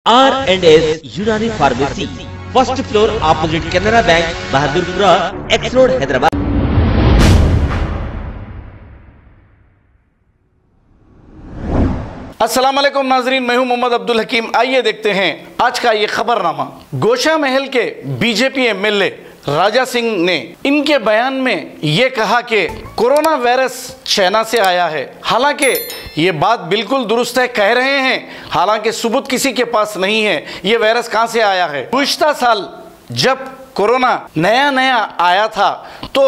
R&S Unani Pharmacy, first floor opposite Canara Bank, Bahadurpura, X Road, Hyderabad. अस्सलाम वालेकुम नाजरीन, मैं हूं मोहम्मद अब्दुल हकीम। आइए देखते हैं आज का ये खबरनामा। गोशा महल के बीजेपी एमएलए राजा सिंह ने इनके बयान में ये कहा कि कोरोना वायरस चाइना से आया है। हालांकि ये बात बिल्कुल दुरुस्त है, कह रहे हैं, हालांकि सबूत किसी के पास नहीं है ये वायरस कहां से आया है। गुज़िश्ता साल जब कोरोना नया आया था तो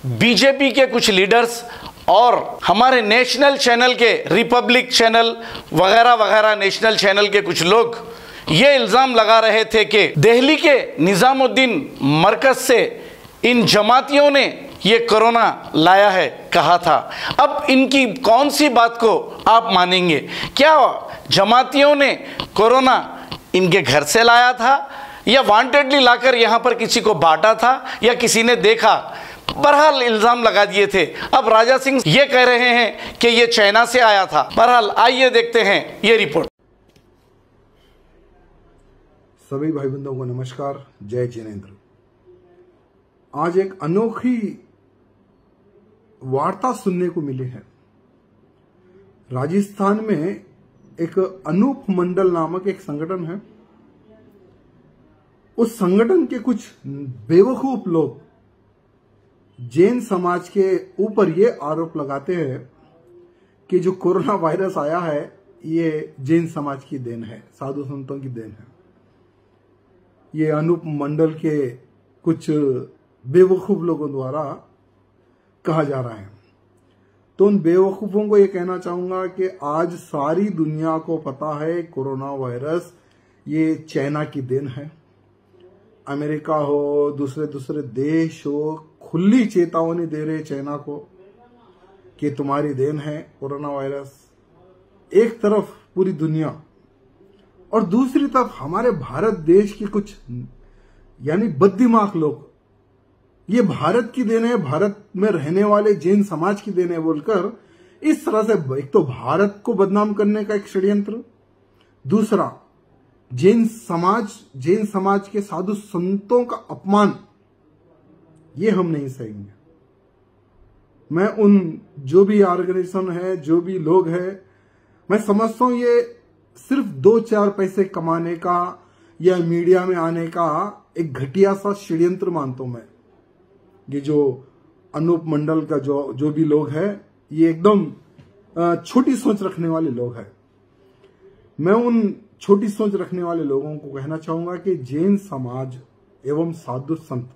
बीजेपी के कुछ लीडर्स और हमारे नेशनल चैनल के रिपब्लिक चैनल वगैरह नेशनल चैनल के कुछ लोग ये इल्ज़ाम लगा रहे थे कि दिल्ली के निज़ामुद्दीन मरकज़ से इन जमातियों ने ये कोरोना लाया है, कहा था। अब इनकी कौन सी बात को आप मानेंगे? क्या जमातियों ने कोरोना इनके घर से लाया था या वांटेडली लाकर यहाँ पर किसी को बांटा था या किसी ने देखा? बहरहाल इल्ज़ाम लगा दिए थे। अब राजा सिंह ये कह रहे हैं कि ये चाइना से आया था। बहरहाल आइए देखते हैं ये रिपोर्ट। सभी भाई बंधुओं को नमस्कार, जय जिनेंद्र। आज एक अनोखी वार्ता सुनने को मिली है। राजस्थान में एक अनूप मंडल नामक एक संगठन है। उस संगठन के कुछ बेवकूफ लोग जैन समाज के ऊपर ये आरोप लगाते हैं कि जो कोरोना वायरस आया है ये जैन समाज की देन है, साधु संतों की देन है। ये अनूप मंडल के कुछ बेवकूफ लोगों द्वारा कहा जा रहा है। तो उन बेवकूफों को ये कहना चाहूंगा कि आज सारी दुनिया को पता है कोरोना वायरस ये चाइना की देन है। अमेरिका हो, दूसरे देश हो, खुली चेतावनी दे रहे चाइना को कि तुम्हारी देन है कोरोना वायरस। एक तरफ पूरी दुनिया और दूसरी तरफ हमारे भारत देश के कुछ यानी बददिमाग लोग ये भारत की देन है, भारत में रहने वाले जैन समाज की देन है बोलकर इस तरह से एक तो भारत को बदनाम करने का एक षड्यंत्र, दूसरा जैन समाज के साधु संतों का अपमान, ये हम नहीं सहेंगे। मैं उन जो भी ऑर्गेनाइजेशन है, जो भी लोग हैं, मैं समझता हूं ये सिर्फ 2-4 पैसे कमाने का या मीडिया में आने का एक घटिया सा षड्यंत्र मानता हूं मैं। ये जो अनूप मंडल का जो भी लोग हैं ये एकदम छोटी सोच रखने वाले लोग हैं। मैं उन छोटी सोच रखने वाले लोगों को कहना चाहूंगा कि जैन समाज एवं साधु संत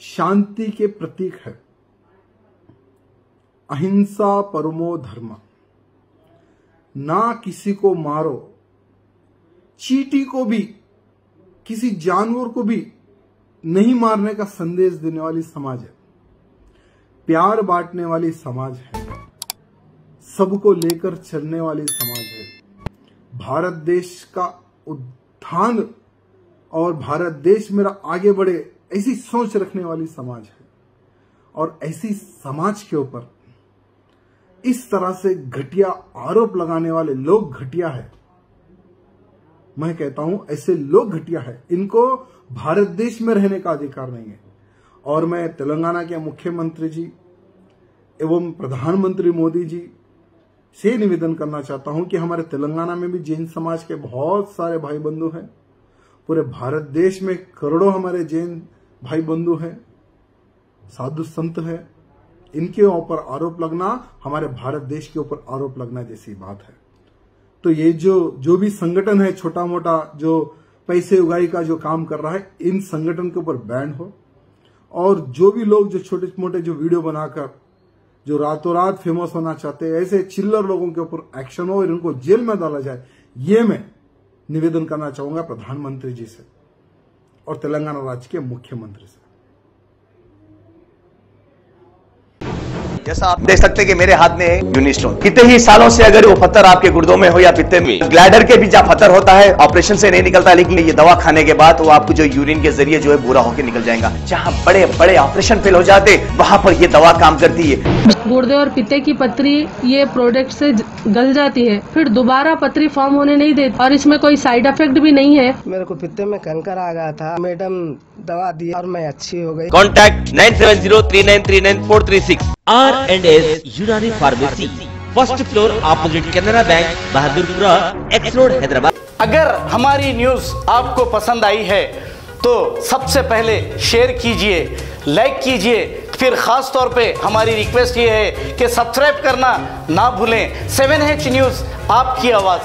शांति के प्रतीक है। अहिंसा परमो धर्म, ना किसी को मारो, चींटी को भी, किसी जानवर को भी नहीं मारने का संदेश देने वाली समाज है। प्यार बांटने वाली समाज है, सबको लेकर चलने वाली समाज है। भारत देश का उत्थान और भारत देश मेरा आगे बढ़े ऐसी सोच रखने वाली समाज है। और ऐसी समाज के ऊपर इस तरह से घटिया आरोप लगाने वाले लोग घटिया है। मैं कहता हूं ऐसे लोग घटिया है, इनको भारत देश में रहने का अधिकार नहीं है। और मैं तेलंगाना के मुख्यमंत्री जी एवं प्रधानमंत्री मोदी जी से निवेदन करना चाहता हूं कि हमारे तेलंगाना में भी जैन समाज के बहुत सारे भाई बंधु हैं। पूरे भारत देश में करोड़ों हमारे जैन भाई बंधु हैं, साधु संत हैं। इनके ऊपर आरोप लगना हमारे भारत देश के ऊपर आरोप लगना जैसी बात है। तो ये जो भी संगठन है, छोटा मोटा जो पैसे उगाई का जो काम कर रहा है, इन संगठन के ऊपर बैन हो। और जो भी लोग जो छोटे मोटे जो वीडियो बनाकर जो रातों रात फेमस होना चाहते हैं, ऐसे चिल्लर लोगों के ऊपर एक्शन हो और इनको जेल में डाला जाए, ये मैं निवेदन करना चाहूंगा प्रधानमंत्री जी से और तेलंगाना राज्य के मुख्यमंत्री से। जैसा आप देख सकते हैं कि मेरे हाथ में है यूनिस्टोन। कितने ही सालों से अगर वो पत्थर आपके गुर्दों में हो या पित्ते में, ग्लैडर के भी जब पत्थर होता है ऑपरेशन से नहीं निकलता, लेकिन ये दवा खाने के बाद वो आपको जो यूरिन के जरिए जो है बुरा होकर निकल जाएगा। जहाँ बड़े बड़े ऑपरेशन फेल हो जाते वहां पर ये दवा काम करती है। गुर्दे और पित्ते की पथरी ये प्रोडक्ट से गल जाती है, फिर दोबारा पथरी फॉर्म होने नहीं देती और इसमें कोई साइड इफेक्ट भी नहीं है। मेरे को पित्ते में कैंकर आ गया था, मैडम दवा दी और मैं अच्छी हो गई। कॉन्टैक्ट 9703939436 R&S यूनानी pharmacy, first floor opposite Canara bank, Bahadurpura, x road, Hyderabad. अगर हमारी न्यूज आपको पसंद आई है तो सबसे पहले शेयर कीजिए, लाइक कीजिए, फिर खास तौर पे हमारी रिक्वेस्ट ये है कि सब्सक्राइब करना ना भूलें। 7H न्यूज, आपकी आवाज।